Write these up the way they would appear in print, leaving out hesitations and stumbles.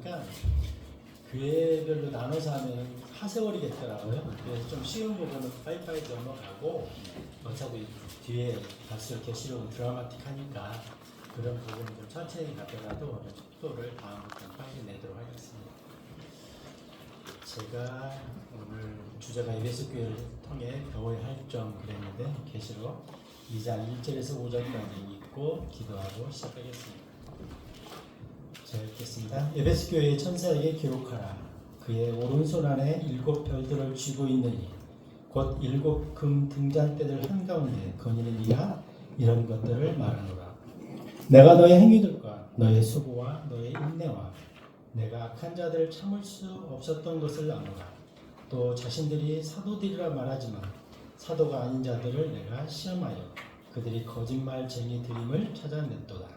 보니까 교회별로 나눠서 하면 하세월이겠더라고요. 그래서 좀 쉬운 부분은 빨리빨리 넘어가고 어차피 뒤에 갈수록 계시록은 드라마틱하니까 그런 부분은 좀 천천히 가더라도 속도를 다음부터 빨리 내도록 하겠습니다. 제가 오늘 주제가 에베소 교회를 통해 배워야 할 점 그랬는데 계시록 2장 1절에서 5절까지 읽고 기도하고 시작하겠습니다. 자, 읽겠습니다. 에베소 교회의 천사에게 기록하라. 그의 오른손 안에 7 별들을 쥐고 있느니 곧 7 금 등잔대들 한가운데 거니는 이가 이런 것들을 말하노라. 내가 너의 행위들과 너의 수고와 너의 인내와 내가 악한 자들을 참을 수 없었던 것을 아노라. 또 자신들이 사도들이라 말하지만 사도가 아닌 자들을 내가 시험하여 그들이 거짓말쟁이들임을 찾아냈도다.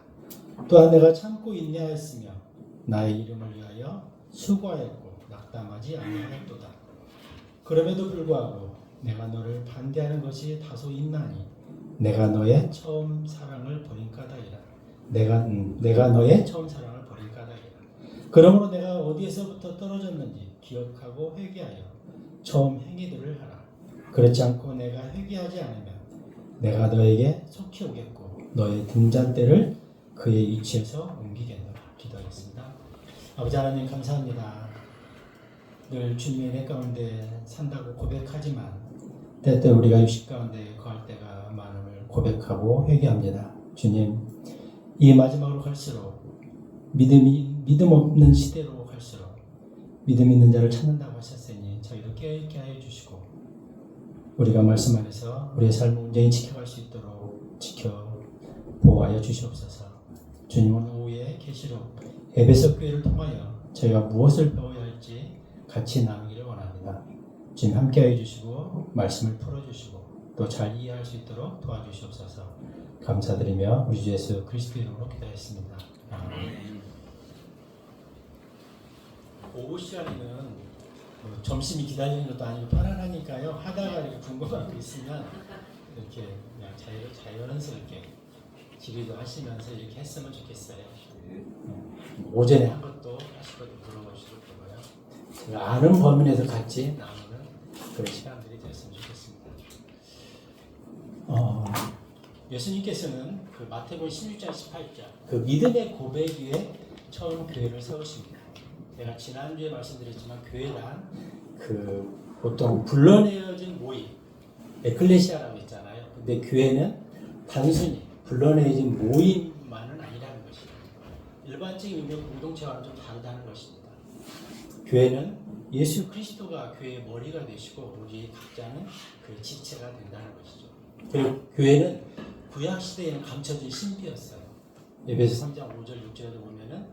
또한 내가 참고 인내하였으며 나의 이름을 위하여 수고하였고 낙담하지 아니하였도다. 그럼에도 불구하고 내가 너를 반대하는 것이 다소 있나니 내가 너의 처음 사랑을 버린 까닭이라. 내가 너의 처음 사랑을 버린 까닭이라. 그러므로 내가 어디에서부터 떨어졌는지 기억하고 회개하여 처음 행위들을 하라. 그렇지 않고 내가 회개하지 않으면 내가 너에게 속히 오겠고 너의 등잔대를 그의 위치에서 옮기겠노라. 기도하겠습니다. 아버지 하나님 감사합니다. 늘 주님의 은혜 가운데 산다고 고백하지만 때때로 우리가 육식 가운데 거할 때가 많음을 고백하고 회개합니다. 주님, 이 마지막으로 갈수록 믿음 없는 시대로 갈수록 믿음 있는 자를 찾는다고 하셨으니 저희도 깨어있게 하여 주시고 우리가 말씀 안에서 우리의 삶을 온전히 지켜갈 수 있도록 보호하여 주시옵소서. 주님, 오늘 오후에 계시록 에베소 교회를 통하여 저희가 무엇을 배워야 할지 같이 나누기를 원합니다. 주님 함께하여 주시고 말씀을 풀어주시고 또 잘 이해할 수 있도록 도와주시옵소서. 감사드리며 우리 주 예수 그리스도의 이름으로 기도했습니다. 아멘. 오후 시간에는 점심이 기다리는 것도 아니고 편안하니까요. 하다가 이렇게 궁금한 거 있으면 이렇게 그냥 자연스럽게 질의도 하시면서 이렇게 했으면 좋겠어요. 오전에 한 것도 하실 것도 물어보시고 그러고요. 제가 아는 범위 내에서 같이 나누는 그런 시간들이 됐으면 좋겠습니다. 예수님께서는 그 마태복음 16장 18장 그 믿음의 고백 위에 처음 교회를 세우십니다. 제가 지난주에 말씀드렸지만 교회란 그 보통 불러내어진 모임 에클레시아라고 했잖아요. 근데 교회는 단순히 불러내어진 모임만은 아니라는 것입니다. 일반적인 의미의 공동체와는 좀 다르다는 것입니다. 교회는 예수 그리스도가 교회의 머리가 되시고 우리 각자는 그 지체가 된다는 것이죠. 그리고 교회는 구약 시대에는 감춰진 신비였어요. 에베소 3장 5절 6절에도 보면은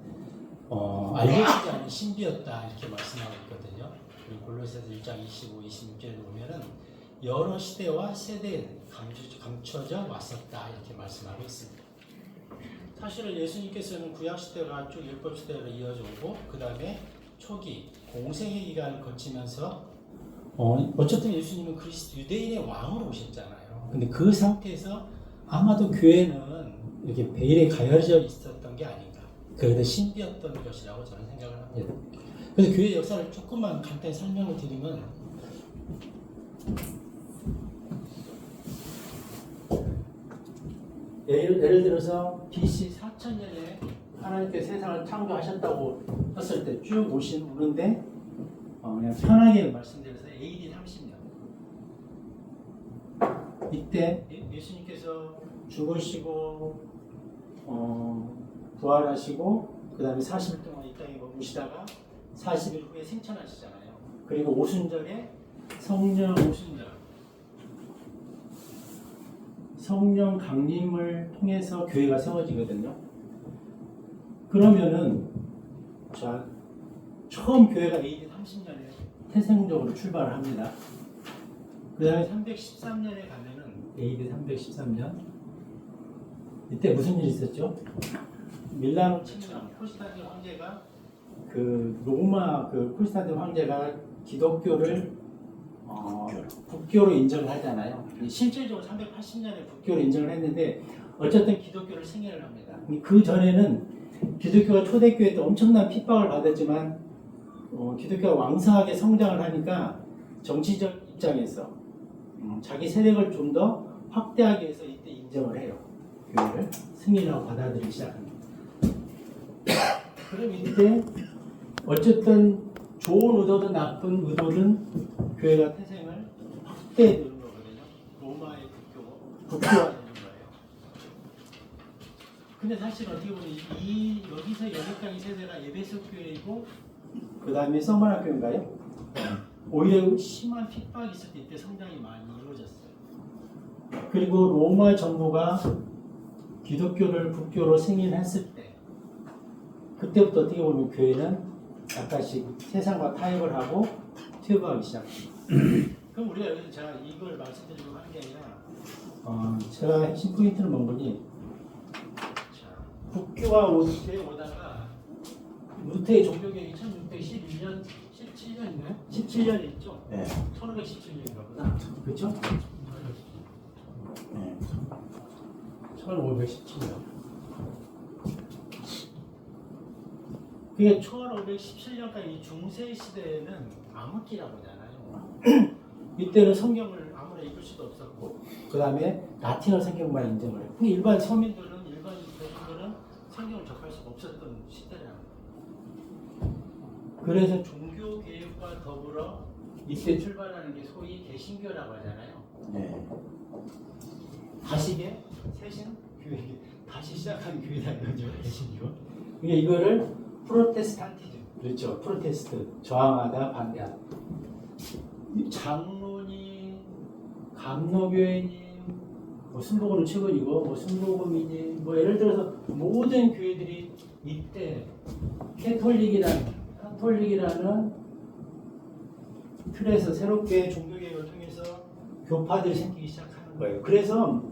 알려지지 않은 신비였다 이렇게 말씀하고 있거든요. 그리고 골로새서 1장 25, 26절에도 보면은 여러 시대와 세대에 감춰져 왔었다 이렇게 말씀하고 있습니다. 사실은 예수님께서는 구약 시대가 쭉 율법 시대로 이어져 오고 그 다음에 초기 공생의 기간을 거치면서 어쨌든 예수님은 그리스도 유대인의 왕으로 오셨잖아요. 근데 그 상태에서 아마도 교회는 이렇게 베일에 가려져 있었던 게 아닌가. 그래도 신비였던 것이라고 저는 생각을 합니다. 그래서 교회 역사를 조금만 간단히 설명을 드리면 예를 들어서 BC 4000년에 하나님께서 세상을 창조하셨다고 했을 때 쭉 오는데 그냥 편하게 말씀드려서 AD 30년 이때 예수님께서 죽으시고 부활하시고 그 다음에 40일 동안 이 땅에 머무시다가 40일 후에 승천하시잖아요. 그리고 오순절에 성령 강림을 통해서 교회가 세워지거든요. 그러면은 자 처음 교회가 AD 30년에 태생적으로 출발을 합니다. 그 다음에 313년에 가면은 AD 313년 이때 무슨 일이 있었죠? 밀라노 침략 콘스탄틴 황제가 그 로마 그 콘스탄틴 황제가 기독교를 국교로 인정을 하잖아요. 실질적으로 380년에 국교로 인정을 했는데 어쨌든 기독교를 승인을 합니다. 그 전에는 기독교가 초대교회 때 엄청난 핍박을 받았지만 기독교가 왕성하게 성장을 하니까 정치적 입장에서 자기 세력을 좀 더 확대하기 위해서 이때 인정을 해요. 교회를 승인하고 받아들이기 시작합니다. 그럼 이때 어쨌든 좋은 의도든 나쁜 의도든 교회가 태생을 확대해 두는 거거든요. 로마의 국교화되는 거예요. 근데 사실 어떻게 보면 여기서 여기까지 세대가 에베소 교회이고 그 다음에 서머나 교회인가요? 오히려 심한 핍박이 있을 때 이때 성장이 많이 이루어졌어요. 그리고 로마 정부가 기독교를 국교로 승인했을 때 그때부터 어떻게 보면 교회는 약간씩 세상과 타협을 하고 퇴보하기 시작합니다. 그럼 우리가 여기서 제가 이걸 말씀드리려고 하는 게 아니라 제가 핵심 포인트는 뭔지 국교가 루테에 오다가 루테의 종교개혁이 1611년 17년인가요? 17년에 있죠? 네. 1517년인가 보다. 그렇죠? 네. 1517년. 그게 1517년까지 중세 시대에는 암흑기라고 하잖아요. 이때는 성경을 아무나 읽을 수도 없었고, 그 다음에 라틴어 성경만 인정을 해요. 일반 서민들은 일반 교민들은 성경을 접할 수가 없었던 시대라는 거예요. 그래서 종교 개혁과 더불어 이때 출발하는 게 소위 개신교라고 하잖아요. 네. 다시게 새신 교회, 다시 시작한 교회다 이거죠. 개신교. 그러니까 이거를 프로테스탄티즘, 그렇죠. 프로테스트, 저항하다, 반대하다. 장로니, 감로교회니, 뭐 순복음은 최근이고, 뭐 순복음이니, 뭐 예를 들어서 모든 교회들이 이때 카톨릭이라는 틀에서 새롭게 종교개혁을 통해서 교파들이 생기기 시작하는 거예요. 그래서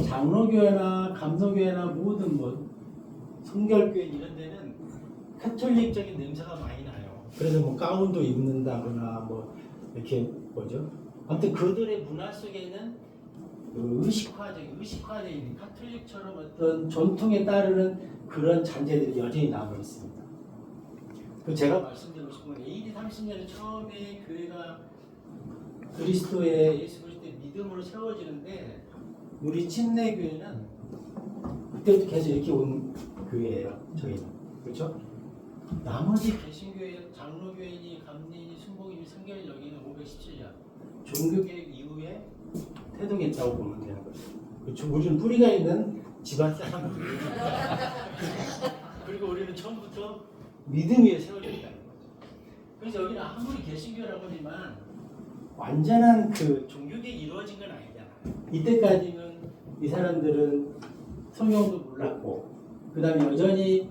장로교회나 감로교회나 모든 뭐 성결교회 이런 데는 카톨릭적인 냄새가 많이 나요. 그래서 뭐 가운도 입는다거나 뭐 이렇게 뭐죠? 아무튼 그들의 문화 속에는 의식화되어 카톨릭처럼 어떤 전통에 따르는 그런 잔재들이 여전히 남아 있습니다. 그 제가 말씀드리고 싶은 건 AD 30년에 처음에 교회가 그리스도의 예수 그리스도의 믿음으로 세워지는데 우리 침례 교회는 그때부터 계속 이렇게 온 교회예요. 저희는 그렇죠? 나머지 개신교회, 장로교회니 감리니 순복음이 성결이 여기는 517년 종교개혁 이후에 태동했다고 보면 되는 거죠. 그렇죠? 우리는 뿌리가 있는 집안 사람들이에요. 그리고 우리는 처음부터 믿음 위에 세워져 있다는 거죠. 그래서 여기는 아무리 개신교라고 하지만 완전한 그 종교개혁이 이루어진 건 아니잖아요. 이때까지는 이 사람들은 성경도 몰랐고 그 다음에 여전히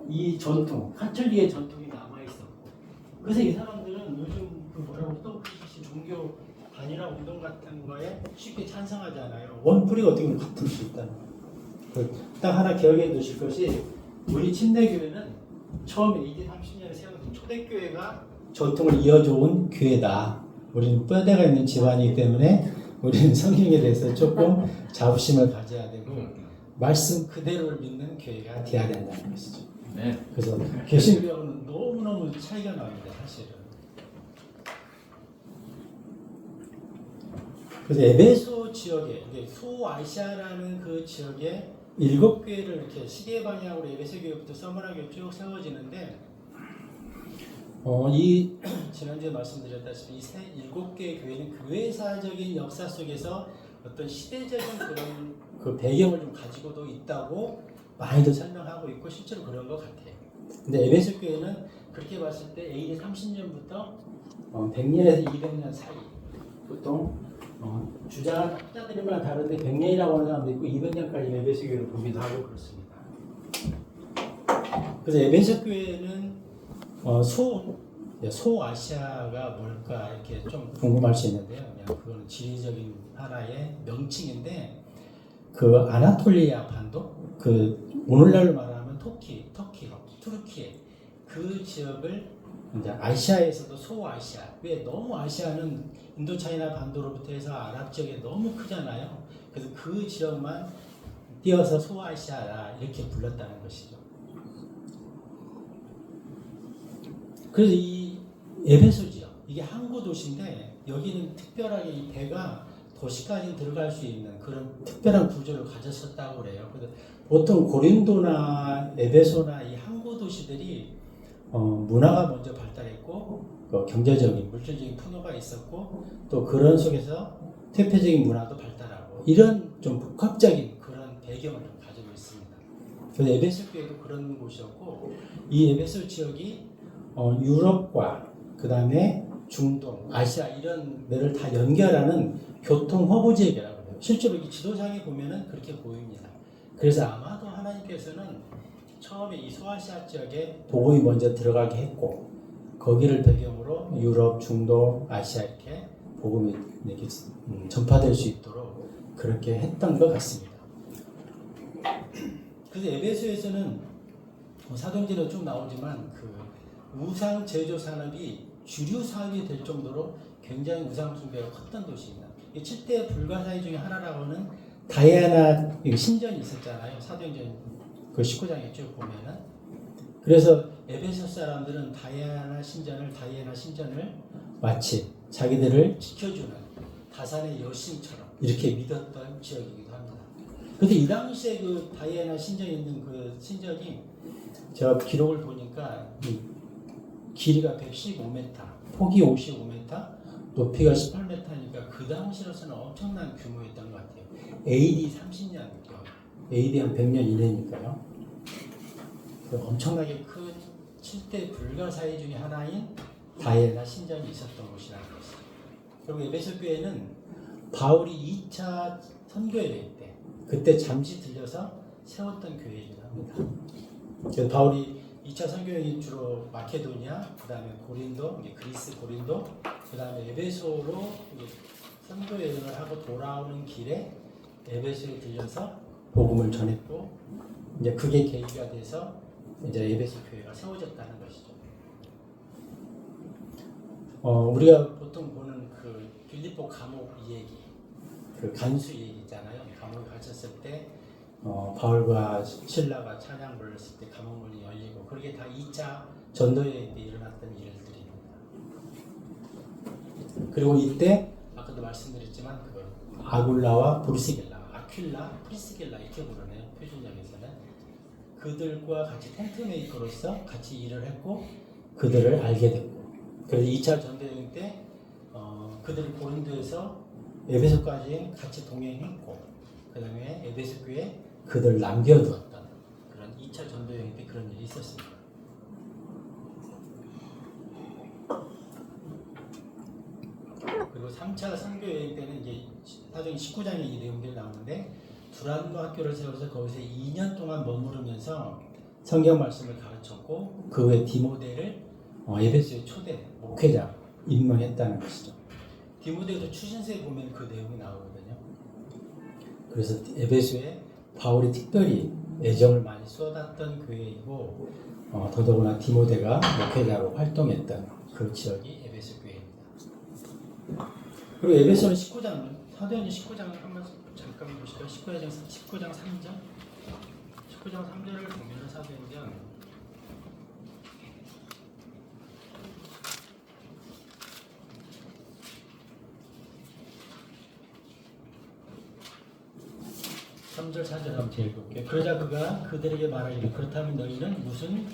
이 전통, 카톨릭의 전통이 남아있었고 그래서 이 사람들은 요즘 그 뭐라고 WCC 종교 단일화 운동 같은 거에 쉽게 찬성하지 않아요. 원뿌리가 어떻게 보면 같을 수 있다는 거예요. 딱 하나 기억해 두실 것이 우리 침례교회는 처음에 20, 30년에 세워진 초대교회가 전통을 이어져온 교회다. 우리는 뼈대가 있는 집안이기 때문에 우리는 성경에 대해서 조금 자부심을 가져야 되고 말씀 그대로를 믿는 교회가 돼야 된다는 것이죠. 네. 그래서 개신교하고는 너무너무 차이가 납니다. 사실은. 그래서 에베소 지역에 소아시아라는 그 지역에 7교회를 이렇게 시계 방향으로 에베소 교회부터 서머나 교회 쭉 세워지는데 이 지난주에 말씀드렸다시피 이 7개의 교회는 교회사적인 역사 속에서 어떤 시대적인 그런 그 배경을 좀 가지고도 있다고 많이들 설명하고 있고 실제로 그런 것 같아요. 근데 에베소 교회는 그렇게 봤을 때 AD 30년부터 100년에서 200년 사이 보통 주장한 학자들이마다 다른데 100년이라고 하는 사람도 있고 200년까지 에베소 교회를 보기도 하고 그렇습니다. 그래서 에베소 교회는 소아시아가 뭘까 이렇게 좀 궁금할 수 있는데요. 그냥 그거는 지리적인 하나의 명칭인데 그 아나톨리아 반도 그 오늘날로 말하면 터키, 투르키에 그 지역을 이제 아시아에서도 소아시아. 왜 너무 아시아는 인도차이나 반도로부터 해서 아랍 지역에 너무 크잖아요. 그래서 그 지역만 띄어서 소아시아라 이렇게 불렀다는 것이죠. 그래서 이 에베소 지역, 이게 항구 도시인데 여기는 특별하게 이 배가 도시까지 들어갈 수 있는 그런 특별한 구조를 가졌었다고 그래요. 그래서 보통 고린도나 에베소나 이 항구 도시들이 문화가 먼저 발달했고 경제적인 물질적인 풍요가 있었고 또 그런 속에서 퇴폐적인 문화도 발달하고 이런 좀 복합적인 그런 배경을 가지고 있습니다. 그래서 에베소 교회도 그런 곳이었고 이 에베소 지역이 유럽과 그 다음에 중동, 아시아 이런 데를 다 연결하는 교통 허브 지역이라고 해요. 실제로 이 지도상에 보면은 그렇게 보입니다. 그래서 아마도 하나님께서는 처음에 이 소아시아 지역에 복음이 먼저 들어가게 했고 거기를 배경으로 유럽, 중동, 아시아 이렇게 복음이 이렇게 전파될 수 있도록 그렇게 했던 것 같습니다. 그래서 에베소에서는 사도행전에 쭉 나오지만 그 우상 제조 산업이 주류 사업이 될 정도로 굉장히 우상 숭배가 컸던 도시입니다. 7대 불가사의 중에 하나라고는 다이아나 신전이 있었잖아요. 사도행전 그 19장에 쭉 보면은. 그래서 에베소 사람들은 다이아나 신전을 마치 자기들을 지켜주는 다산의 여신처럼 이렇게 믿었던 지역이기도 합니다. 그런데 이 당시에 그 다이아나 신전에 있는 그 신전이 제가 기록을 보니까 길이가 115m, 폭이 55m, 높이가 18m니까 그 당시로서는 엄청난 규모였던 것 같아요. AD 30년이죠. AD 한 100년 이내니까요. 엄청나게 큰 7대 불가사의 중에 하나인 다이아나 신전이 있었던 곳이라는 것이죠. 그리고 에베소 교회는 바울이 2차 선교 여행 때 그때 잠시 들려서 세웠던 교회이기도 합니다. 그래서 바울이 2차 선교여행이 주로 마케도니아, 그 다음에 고린도, 그리스 고린도, 그 다음에 에베소로 선교여행을 하고 돌아오는 길에 에베소에 들려서 복음을 전했고, 이제 그게 계기가 돼서 이제 에베소 교회가 세워졌다는 것이죠. 우리가 보통 보는 그 빌립보 감옥 이야기, 그 간수 얘기 있잖아요. 감옥에 갇혔을 때 바울과 신라가 찬양 불렀을 때 감옥문이 열리고 그게 다 2차 전도여행 때 일어났던 일들입니다. 그리고 이때 아까도 말씀드렸지만 그 아굴라와 아퀴라, 프리스길라 이렇게 부르네요. 표준역에서는 그들과 같이 텐트 메이커로서 같이 일을 했고 그들을 알게 됐고 그래서 2차 전도여행 때 그들이 고린도에서 에베소까지 같이 동행했고 그 다음에 에베소 교회에 그들 남겨두었던 그런 2차 전도여행 때 그런 일이 있었습니다. 그리고 3차 선교여행 때는 이제 사도행 19장에 이 내용들이 나오는데 두란노 학교를 세워서 거기서 2년 동안 머무르면서 성경 말씀을 가르쳤고 그 후에 디모데를 에베소의 초대 목회자 임명했다는 것이죠. 디모데도 추신서에 보면 그 내용이 나오거든요. 그래서 에베소에 바울이 특별히 애정을 많이 쏟았던 교회이고 더더구나 디모데가 목회자로 활동했던 그 지역이 에베소 교회입니다. 그리고 에베소는 19장, 사도행전 19장을 한번 잠깐 보실까요? 19장 3절 19장 3절을 보면 사도행전 3절 4절 한번 읽어볼게요. 그러자 그가 그들에게 말하기를 그렇다면 너희는 무슨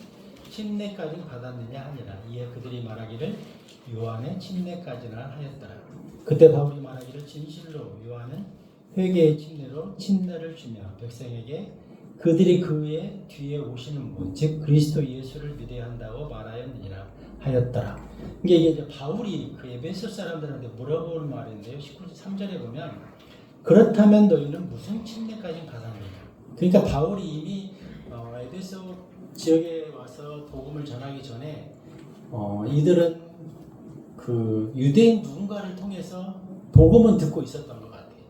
침례까지 받았느냐 하니라. 이에 그들이 말하기를 요한의 침례까지나 하였더라. 그때 바울이 말하기를 진실로 요한은 회개의 침례로 침례를 주며 백성에게 그들이 그의 뒤에 오시는 분, 즉 그리스도 예수를 믿어야 한다고 말하였느니라 하였더라. 이게 이제 바울이 그 에베소 사람들한테 물어보는 말인데요. 19절 3절에 보면 그렇다면 너희는 무슨 침례까지 받았느냐. 그러니까 바울이 이미 에베소 지역에 와서 복음을 전하기 전에 이들은 그 유대인 누군가를 통해서 복음은 듣고 있었던 것 같아요.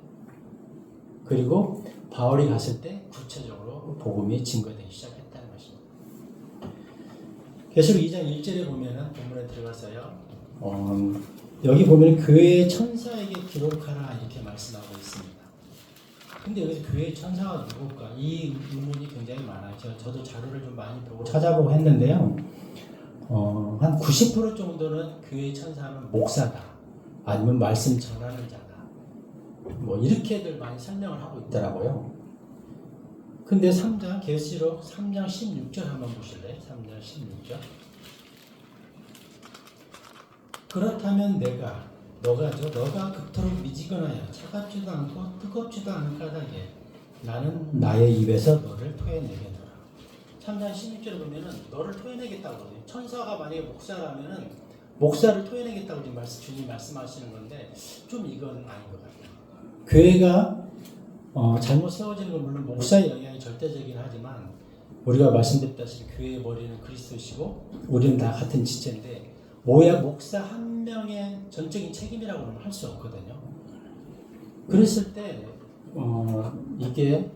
그리고 바울이 갔을 때 구체적으로 복음이 증거되기 시작했다는 것입니다. 계시록 2장 1절에 보면은 본문에 들어가서요. 여기 보면 교회의 천사에게 기록하라 이렇게 말씀하고 있습니다. 근데 여기서 교회의 천사가 누굴까? 이 의문이 굉장히 많아요. 저도 자료를 좀 많이 보고 찾아보고 했는데요. 한 90% 정도는 교회의 천사는 목사다. 아니면 말씀 전하는 자다. 뭐 이렇게들 많이 설명을 하고 있더라고요. 근데 3장 계시록 3장 16절 한번 보실래요? 3장 16절. 그렇다면 너가 그토록 미지근하여 차갑지도 않고 뜨겁지도 않은 까닭에 나는 나의 입에서 너를 토해내겠노라. 3장 16절에 보면은 너를 토해내겠다고 그러거든요. 천사가 만약에 목사라면은 목사를 토해내겠다고 지금 주님 말씀하시는 건데 좀 이건 아닌 것 같아요. 교회가 잘못 세워지는 건 물론 목사의 영향이 절대적이긴 하지만 우리가 말씀드렸다시피 교회의 머리는 그리스도시고 우리는 다 같은 지체인데 목사 한 명의 전적인 책임이라고는 할 수 없거든요. 그랬을 때 이게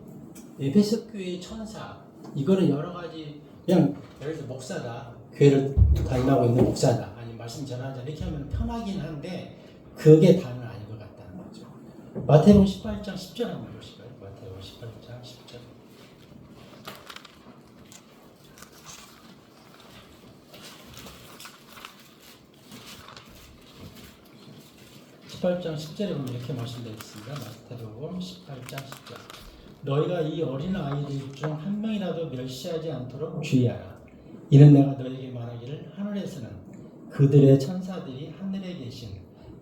에베소 교회의 천사 이거는 여러 가지 그냥 예를 들어 목사다 교회를 담당하고 있는 목사다 아니면 말씀 전하는 자 이렇게 하면 편하긴 한데 그게 다는 아닌 것 같다는 거죠. 마태복음 18장 10절 한번 보실까요? 마태복음 18장 10절. 18장 10절에 보면 이렇게 말씀되어 있습니다. 마태복음 18장 10절. 너희가 이 어린 아이들 중 한 명이라도 멸시하지 않도록 주의하라. 이는 내가 너희에게 말하기를 하늘에서는 그들의 천사들이 하늘에 계신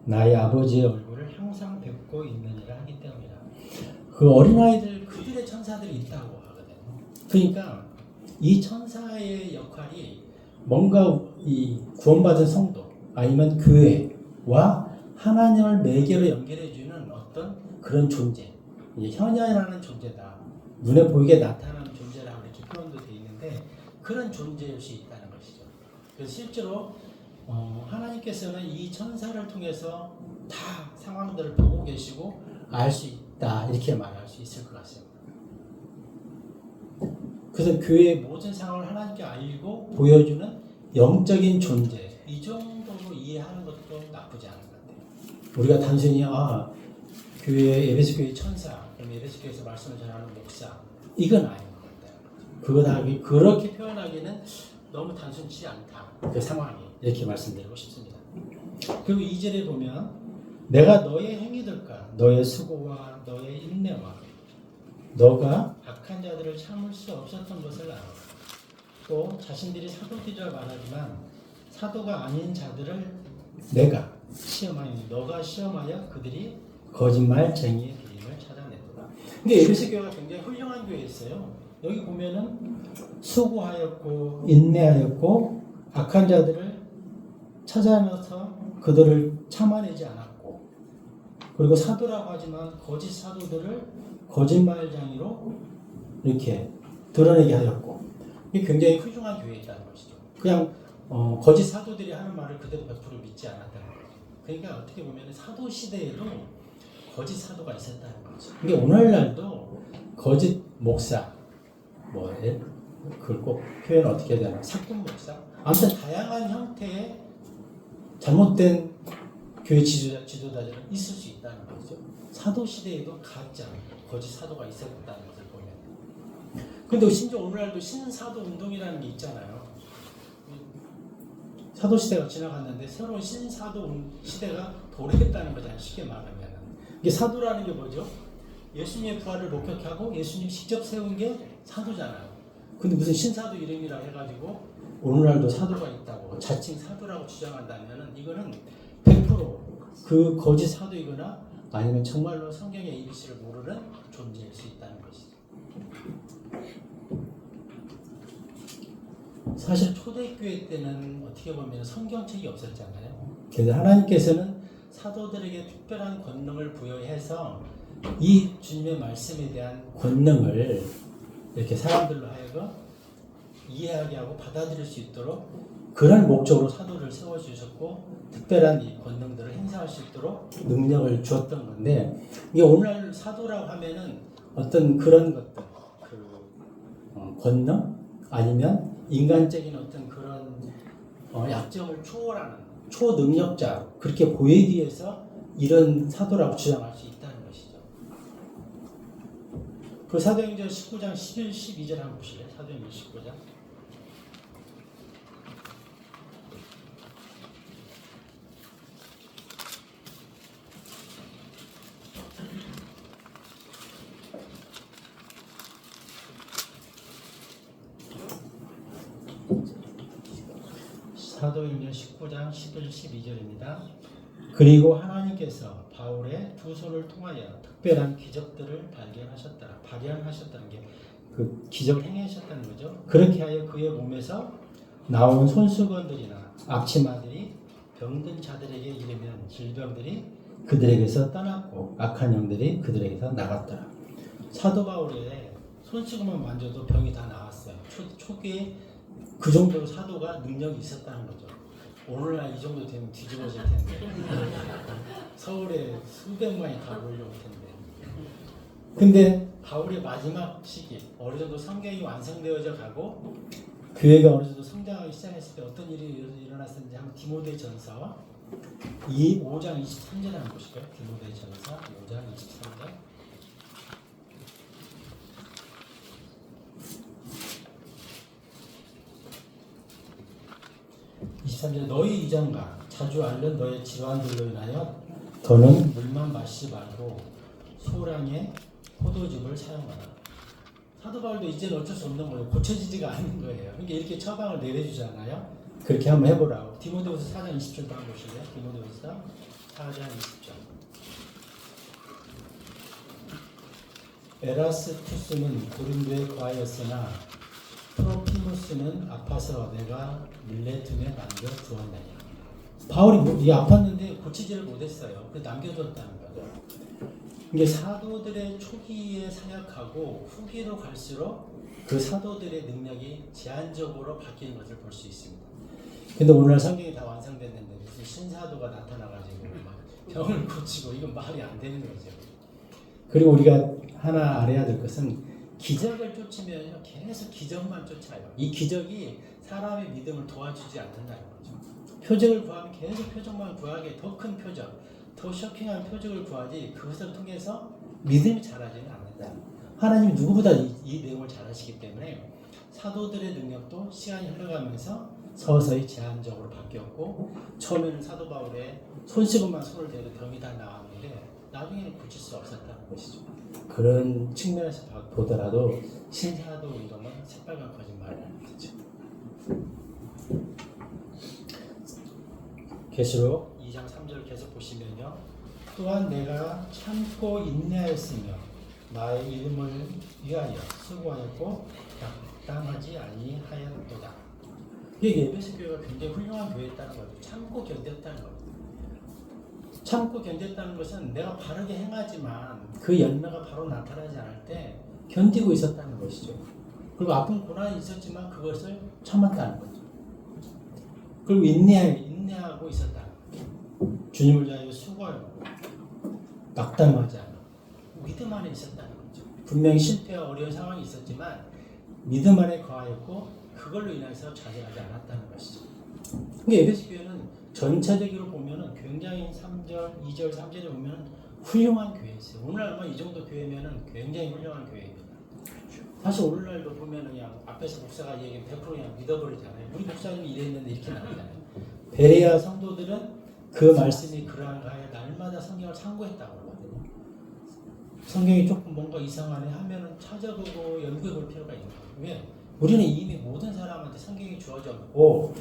나의 아버지의 얼굴을 항상 뵙고 있느니라 하기 때문이라. 그 어린 아이들 그들의 천사들이 있다고 하거든요. 그러니까 이 천사의 역할이 뭔가 이 구원받은 성도 아니면 교회와 하나님을 매개로 연결해주는 어떤 그런 존재, 현현이라는 존재다. 눈에 보이게 나타나는 존재라고 이렇게 표현도 되어 있는데 그런 존재일 수 있다는 것이죠. 그래서 실제로 하나님께서는 이 천사를 통해서 다 상황들을 보고 계시고 알 수 있다 이렇게 말할 수 있을 것 같습니다. 그래서 교회의 모든 상황을 하나님께 알고 보여주는 영적인 존재 이 정도로 이해하는 것도 나쁘지 않은 것 같아요. 우리가 단순히 교회 에베소 교회 천사, 그럼 에베소 교회에서 말씀을 전하는 목사 이건 아닌 것 같아요. 그렇게 표현하기는 너무 단순치 않다. 그 상황이 이렇게 말씀드리고 싶습니다. 그리고 2절에 보면 내가 너의 행위들과 너의 수고와 너의 인내와 너가 악한 자들을 참을 수 없었던 것을 알아. 또 자신들이 사도들이라 말하지만 사도가 아닌 자들을 내가 너가 시험하여 그들이 거짓말쟁이의 기림을 찾아냈더라. 근데 에베소 교회가 굉장히 훌륭한 교회였어요. 여기 보면은 수고하였고 인내하였고 악한 자들을 찾아내서 그들을 참아내지 않았고 그리고 사도라고 하지만 거짓 사도들을 거짓말쟁이로 이렇게 드러내게 하였고 이게 굉장히 훌륭한 교회였다는 것이죠. 그냥 거짓 사도들이 하는 말을 그대로 100% 믿지 않았다는 거죠. 그러니까 어떻게 보면 사도 시대에도 거짓 사도가 있었다는 거죠. 근데 오늘날도 거짓 목사, 그걸 꼭 표현 어떻게 해야 되나? 사건 목사? 아무튼 다양한 형태의 잘못된 교회 지도자들은 있을 수 있다는 거죠. 사도 시대에도 가짜, 거짓 사도가 있었다는 것을 보면. 근데 심지어 오늘날도 신사도 운동이라는 게 있잖아요. 사도 시대가 지나갔는데 새로운 신사도 시대가 도래했다는 거잖아요. 쉽게 말하면. 이게 사도라는 게 뭐죠? 예수님의 부활을 목격하고 예수님 직접 세운 게 사도잖아요. 근데 무슨 신사도 이름이라 해가지고 오늘날도 사도가 있다고 자칭 사도라고 주장한다면 이거는 100% 거짓 사도이거나 아니면 정말로 성경의 ABC를 모르는 존재일 수 있다는 것이죠. 사실 초대교회 때는 어떻게 보면 성경책이 없었잖아요. 그래서 하나님께서는 사도들에게 특별한 권능을 부여해서 이 주님의 말씀에 대한 권능을 이렇게 사람들로 하여금 이해하게 하고 받아들일 수 있도록 그런 목적으로 사도를 세워주셨고 특별한 이 권능들을 행사할 수 있도록 능력을 주었던 건데 이게 오늘 사도라고 하면은 어떤 그런 것들 권능 아니면 인간적인 어떤 그런 약점을 초월하는 초능력자 그렇게 보이기 위해서 이런 사도라고 주장할 수 있다는 것이죠. 그 사도행전 19장 11, 12절 한번 보실래요? 사도행전 19장. 사도행전 19장 11, 12절입니다. 그리고 하나님께서 바울의 두 손을 통하여 특별한 기적들을 발견하셨다는 게 그 기적을 행하셨다는 거죠. 그렇게 하여 그의 몸에서 나온 손수건들이나 앞치마들이 병든 자들에게 이르면 질병들이 그들에게서 떠났고 악한 영들이 그들에게서 나갔더라. 사도 바울의 손수건만 만져도 병이 다 나왔어요. 초기에 그 정도로 사도가 능력이 있었다는 거죠. 오늘날 이 정도 되면 뒤집어질 텐데 서울에 수백만이 다 몰려올 텐데. 근데 바울의 마지막 시기 어느 정도 성경이 완성되어져 가고 교회가 어느 정도 성장하기 시작했을 때 어떤 일이 일어났었는지 한번 디모데전서 5장 23절 한번 보실까요? 디모데전서 5장 23절. 23절 너희 이전과 자주 앓는 너의 질환들로 인하여 더는 물만 마시지 말고 소량의 포도즙을 사용하라. 사도 바울도 이제는 어쩔 수 없는 거예요. 고쳐지지가 않는 거예요. 그러니까 이렇게 처방을 내려주잖아요. 그렇게 한번 해보라고. 디모데후서 4장 20절 한번 보실래요? 디모데후서 4장 20절. 에라스투스는 고린도에 거하였으나 프로피무스는 아파서 내가 밀레툼에 남겨두었나니. 바울이 아팠는데 고치지를 못했어요. 그래서 남겨뒀다는 거죠. 이게 사도들의 초기에 사역하고 후기로 갈수록 그 사도들의 능력이 제한적으로 바뀌는 것을 볼 수 있습니다. 근데 오늘날 성경이 다 완성됐는데 무슨 신사도가 나타나가지고 막 병을 고치고 이건 말이 안 되는 거죠. 그리고 우리가 하나 알아야 될 것은 기적을 쫓으면 계속 기적만 쫓아요. 이 기적이 사람의 믿음을 도와주지 않는다는 거죠. 표적을 구하면 계속 표적만 구하게 더 큰 표적, 더 쇼킹한 표적을 구하지 그것을 통해서 믿음이 자라지는 않는다. 하나님이 누구보다 이 내용을 잘 아시기 때문에 사도들의 능력도 시간이 흘러가면서 서서히 제한적으로 바뀌었고 처음에는 사도 바울의 손수건만 손을 대도 병이 다 나왔는데 나중에는 고칠 수 없었다는 것이죠. 그런 측면에서 보더라도 신사도 운동은 새빨간 거짓말이라는 거죠. 계시록 2장 3절 계속 보시면요. 또한 내가 참고 인내하였으며 나의 이름을 위하여 수고하였고 낙담하지 아니하였도다. 이게 에베소 교회가 굉장히 훌륭한 교회였다는 거죠. 참고 견뎠다는 거죠. 참고 견뎠다는 것은 내가 바르게 행하지만 그 열매가 바로 나타나지 않을 때 견디고 있었다는 것이죠. 그리고 아픈 고난이 있었지만 그것을 참았다는 거죠. 그리고 인내하고 있었다는 거죠. 주님을 위하여 수고하고 낙담하지 않아 믿음 안에 있었다는 거죠. 분명히 실패와 어려운 상황이 있었지만 믿음 안에 거하였고 그걸로 인해서 좌절하지 않았다는 것이죠. 근데 에베소 교회는 전체적으로 보면은 굉장히 3절, 2절, 3절에 보면은 훌륭한 교회였어요. 오늘날 아마 이 정도 교회면은 굉장히 훌륭한 교회입니다. 사실 오늘날도 보면은 그냥 앞에서 목사가 얘기하면 100% 그냥 믿어버리잖아요. 우리 목사님이 이랬는데 이렇게 나오잖아요. 베레아 성도들은 그 말씀이 그러한가 하여 날마다 성경을 참고했다고 하거든요. 성경이 조금 뭔가 이상하네 하면은 찾아보고 연구해 볼 필요가 있는 거예요. 왜? 우리는 이미 모든 사람한테 성경이 주어졌고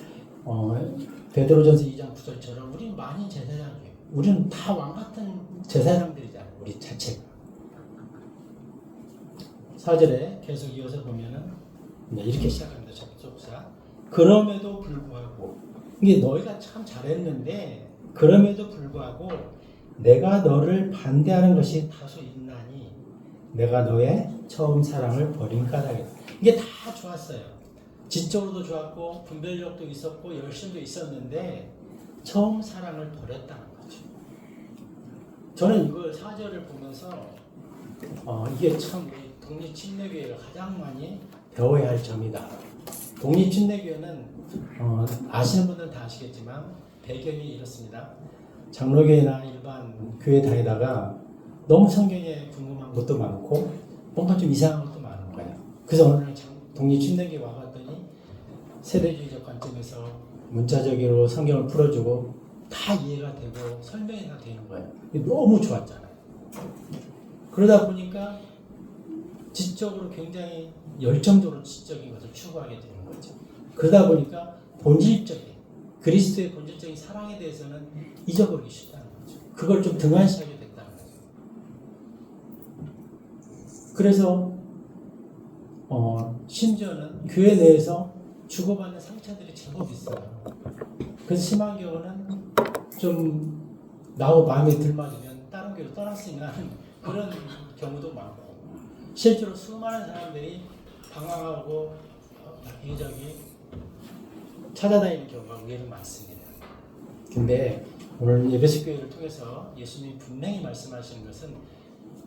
베드로전서 2장 9절처럼 우리는 만인 제사장이에요. 우리는 다 왕같은 제사장들이잖아요. 우리 자체가. 4절에 계속 이어서 보면은 이렇게 시작합니다. 접속사. 그럼에도 불구하고 이게 너희가 참 잘했는데 그럼에도 불구하고 내가 너를 반대하는 것이 다소 있나니 내가 너의 처음 사랑을 버린 까닭이다. 이게 다 좋았어요. 지적으로도 좋았고 분별력도 있었고 열심도 있었는데 처음 사랑을 버렸다는 거죠. 저는 이걸 4절을 보면서 이게 참 독립침례교회가 가장 많이 배워야 할 점이다. 독립침례교회는 아시는 분들은 다 아시겠지만 배경이 이렇습니다. 장로교회나 일반 교회 다니다가 너무 성경에 궁금한 것도 많고 뭔가 좀 이상한 것도 많은 거예요. 그래서 어느 날 독립침대기에 와봤더니 세대주의적 관점에서 문자적으로 성경을 풀어주고 다 이해가 되고 설명이 다 되는 거예요. 너무 좋았잖아요. 그러다 보니까 지적으로 굉장히 열정적으로 지적인 것을 추구하게 되는 거죠. 그러다 보니까 본질적인 그리스도의 본질적인 사랑에 대해서는 잊어버리기 쉽다는 거죠. 그걸 좀 등한시하게 됐다는 거죠. 그래서 심지어는 교회 내에서 주고받는 상처들이 제법 있어요. 그래서 심한 경우는 좀 나하고 마음에 들맞으면 다른 교회로 떠났으면 하는 그런 경우도 많고 실제로 수많은 사람들이 방황하고 여기저기 찾아다니는 경우가 의외로 많습니다. 근데 오늘 예배식 교회를 통해서 예수님이 분명히 말씀하시는 것은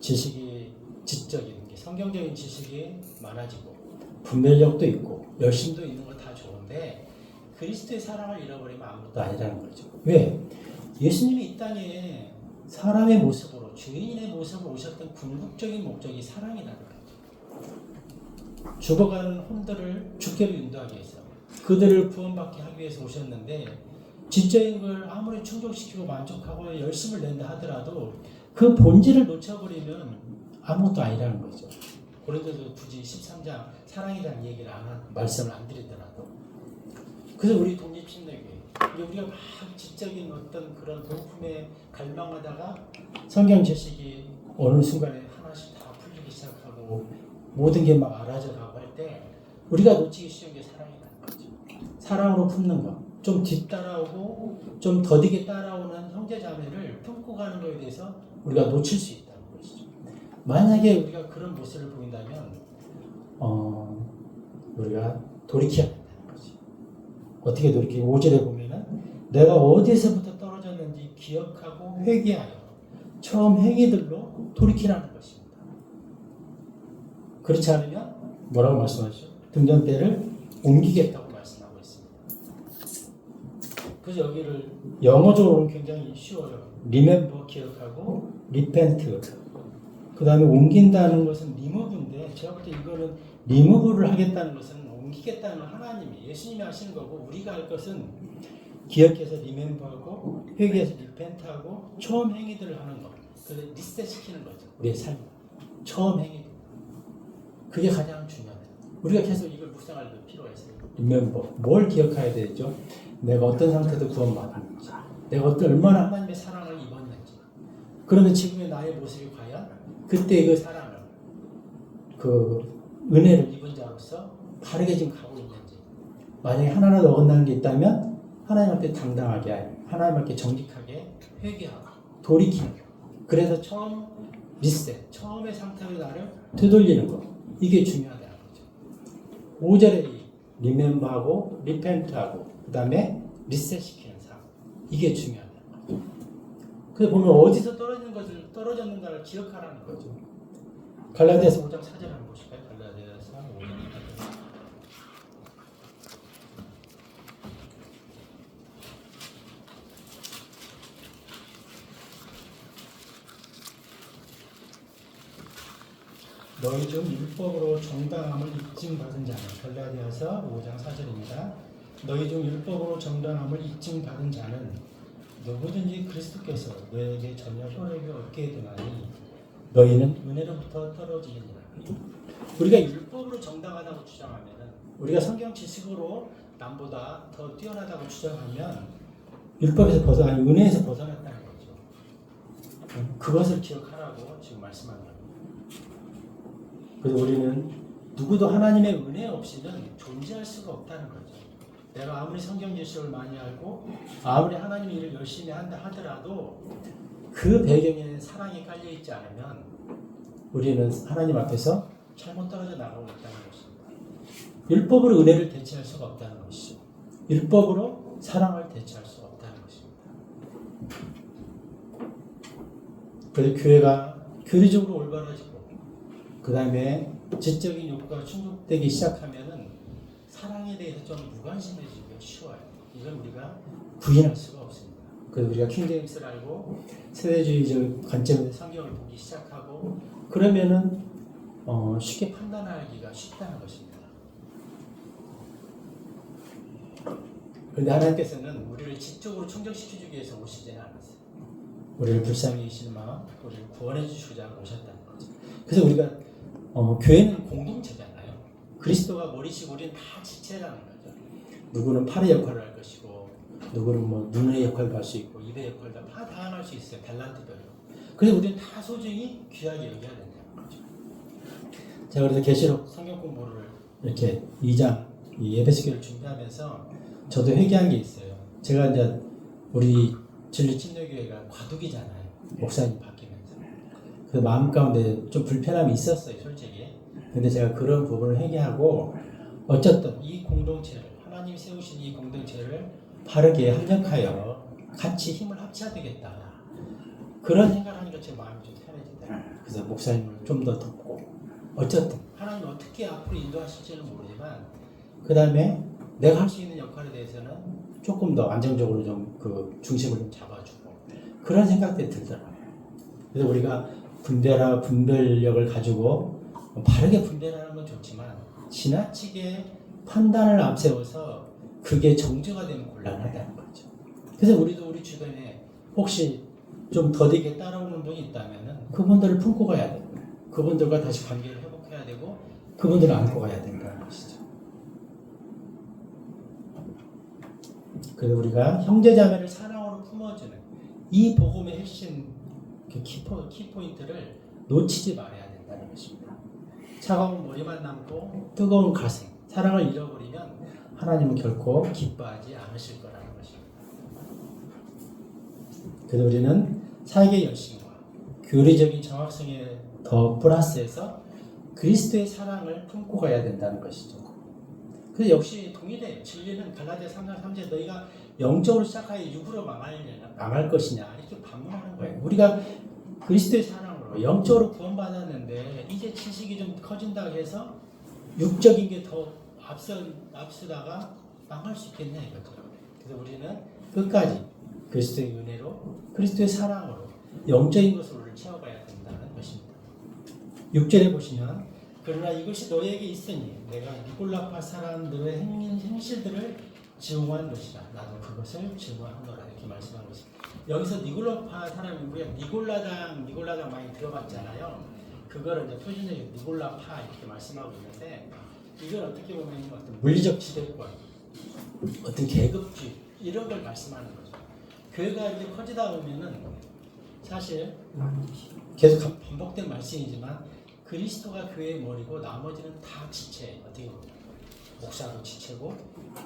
지식이 지적인 게 성경적인 지식이 많아지고 분별력도 있고 열심도 있는 거 다 좋은데 그리스도의 사랑을 잃어버리면 아무것도 아니라는 거죠. 왜? 예수님이 이 땅에 사람의 모습으로 죄인의 모습으로 오셨던 궁극적인 목적이 사랑이라는 거죠. 죽어가는 혼들을 주께로 인도하기 위해서 그들을 구원받게 하기 위해서 오셨는데 지적인 걸 아무리 충족시키고 만족하고 열심을 낸다 하더라도 그 본질을 놓쳐버리면 아무것도 아니라는 거죠. 고린도서 굳이 13장 사랑이라는 얘기를 말씀을 안 드리더라도 그래서 우리 독립침례교회 우리가 막 지적인 어떤 그런 볼품에 갈망하다가 성경 지식이 어느 순간에 하나씩 다 풀리기 시작하고 모든 게 막 알아져 가고 할 때 우리가 놓치기 쉬운 게 사랑이라는 거죠. 사랑으로 품는 것, 좀 뒤따라오고 좀 더디게 따라오는 형제자매를 품고 가는 것에 대해서 우리가 놓칠 수 있다는 것이죠. 만약에 우리가 그런 모습을 보인다면 우리가 돌이켜야 된다는 거지. 어떻게 돌이키고 5절에 보면은 내가 어디에서부터 떨어졌는지 기억하고 회개하여 처음 행위들로 돌이키라는 것입니다. 그렇지 않으면 뭐라고 말씀하시죠? 등잔대를 옮기겠다고 말씀하고 있습니다. 그래서 여기를 영어적으로는 굉장히 쉬워요. remember 기억하고 repent 그 다음에 옮긴다는 것은 remove인데 제가 볼 때 이거는 remove를 하겠다는 것은 옮기겠다는 하나님이 예수님이 하시는 거고 우리가 할 것은 기억해서 remember하고 회개해서 repent하고 처음 행위들을 하는 것 그래서 리셋시키는 거죠. 우리의 삶 처음 행위들 그게 가장 중요하다. 우리가 계속 이걸 묵상할 필요가 있어요. remember 뭘 기억해야 되죠? 내가 어떤 상태에서 구원받았는지 내가 얼마나 하나님의 사랑을 입었는지 그러면 지금의 나의 모습이 과연 그때 그 사랑을 그 은혜를 입은 자로서 바르게 지금 가고 있는지 만약에 하나라도 어긋나는 게 있다면 하나님 앞에 당당하게 하나님 앞에 정직하게 회개하고 돌이키는 거 그래서 처음 리셋 처음의 상태로 나를 되돌리는 거 이게 중요하다는 거죠. 5절에 리멤버하고 리펜트하고 그 다음에 리셋시키는 삶 이게 중요하다는 거죠. 그래서 보면 어디서 떨어졌는가를 기억하라는 거죠. 갈라디아서 5장 4절 한번 보실까요? 갈라디아서 5장 4절. 너희 중 율법으로 정당함을 입증받은 자는 갈라디아서 5장 4절입니다. 너희 중 율법으로 정당함을 입증받은 자는 누구든지 그리스도께서 너에게 전혀 효력이 없게 되나니 너희는 은혜로부터 떨어지느니라. 우리가 율법으로 정당하다고 주장하면 우리가 성경 지식으로 남보다 더 뛰어나다고 주장하면 율법에서 아니 은혜에서 벗어났다는 거죠. 그것을 기억하라고 지금 말씀하는 겁니다. 그래서 우리는 누구도 하나님의 은혜 없이는 존재할 수가 없다는 거죠. 내가 아무리 성경 지식을 많이 알고 아무리 하나님의 일을 열심히 한다 하더라도 그 배경에는 사랑이 깔려있지 않으면 우리는 하나님 앞에서 잘못 떨어져 나가고 있다는 것입니다. 율법으로 은혜를 대체할 수가 없다는 것이죠. 율법으로 사랑을 대체할 수가 없다는 것입니다. 그래서 교회가 교리적으로 올바라지고 그 다음에 지적인 욕구가 충족되기 시작하면은 사랑에 대해서 좀 무관심해지기가 쉬워요. 이걸 우리가 부인할 수가 없습니다. 그래서 우리가 킹제임스를 알고 세대주의적 관점에서 성경을 보기 시작하고 그러면은 쉽게 판단하기가 쉽다는 것입니다. 그런데 하나님께서는 우리를 지적으로 충족시켜주기 위해서 오시지는 않았어요. 우리를 불쌍히 여기시는 마음, 우리를 구원해 주시고자 오셨다는 거죠. 그래서 우리가 교회는 공동체잖아요. 그리스도가 머리시고 우리는 다 지체라는 거죠. 누구는 팔의 역할을 할 것이고, 누구는 뭐 눈의 역할을 할 수 있고, 입의 역할도 다 다양할 수 있어요. 달란트별로. 그래서 우리는 다 소중히 귀하게 여겨야 된다는 거죠. 제가 그래서 계시록 성경 공부를 이렇게 2장 이 에베소교를 준비하면서 저도 회개한 게 있어요. 제가 이제 우리 진리 찐노교회가 과도기잖아요. 목사님 바뀌면서. 그 마음 가운데 좀 불편함이 있었어요, 솔직히. 근데 제가 그런 부분을 회개하고 어쨌든 이 공동체를 하나님이 세우신 이 공동체를 바르게 합력하여 같이 힘을 합쳐야 되겠다. 그런 생각을 하니까 제 마음이 좀 편해지더라고요. 그래서 목사님을 좀 더 돕고 어쨌든 하나님 어떻게 앞으로 인도하실지는 모르지만 그 다음에 내가 할 수 있는 역할에 대해서는 조금 더 안정적으로 좀 그 중심을 좀 잡아주고 그런 생각들이 들더라고요. 그래서 우리가 분별력을 가지고 바르게 분별하는 건 좋지만 지나치게 판단을 앞세워서 그게 정죄가 되면 곤란하다는 거죠. 그래서 우리도 우리 주변에 혹시 좀 더디게 따라오는 분이 있다면 그분들을 품고 가야 되고 그분들과 다시 관계를 회복해야 되고 그분들을 안고 가야 된다는 것이죠. 그래서 우리가 형제자매를 사랑으로 품어주는 이 복음의 핵심 그 키포인트를 놓치지 말아야 된다는 것입니다. 차가운 머리만 남고 뜨거운 가슴, 사랑을 잃어버리면 하나님은 결코 기뻐하지 않으실 거라는 것입니다. 그래서 우리는 사역의 열심과 교리적인 정확성에 더 플러스해서 그리스도의 사랑을 품고 가야 된다는 것이죠. 그래서 역시 동일해요. 진리는 갈라디아 3장 3절 너희가 영적으로 시작하여 육으로 망할 것이냐 이렇게 반문하는 거예요. 우리가 그리스도의 사랑으로 영적으로 구원받았는데 이제 지식이 좀 커진다고 해서 육적인 게 더 앞서다가 망할 수 있겠냐 이거죠. 그래서 우리는 끝까지 그리스도의 은혜로 그리스도의 사랑으로 영적인 것으로 우리를 채워가야 된다는 것입니다. 6절에 보시면 그러나 이것이 너희에게 있으니 내가 니골라파 사람들의 행실들을 증오한 것이라 나도 그것을 증오하노라 이렇게 말씀한 것입니다. 여기서 니골라파 사람이 우리가 니골라당 많이 들어봤잖아요. 그거를 이제 표준적인 니골라파 이렇게 말씀하고 있는데 이걸 어떻게 보면 어떤 물리적 지배권, 어떤 계급주의 이런 걸 말씀하는 거죠. 교회가 이제 커지다 보면은 사실 계속 반복된 말씀이지만 그리스도가 교회의 머리고 나머지는 다 지체 어떻게 보면 목사도 지체고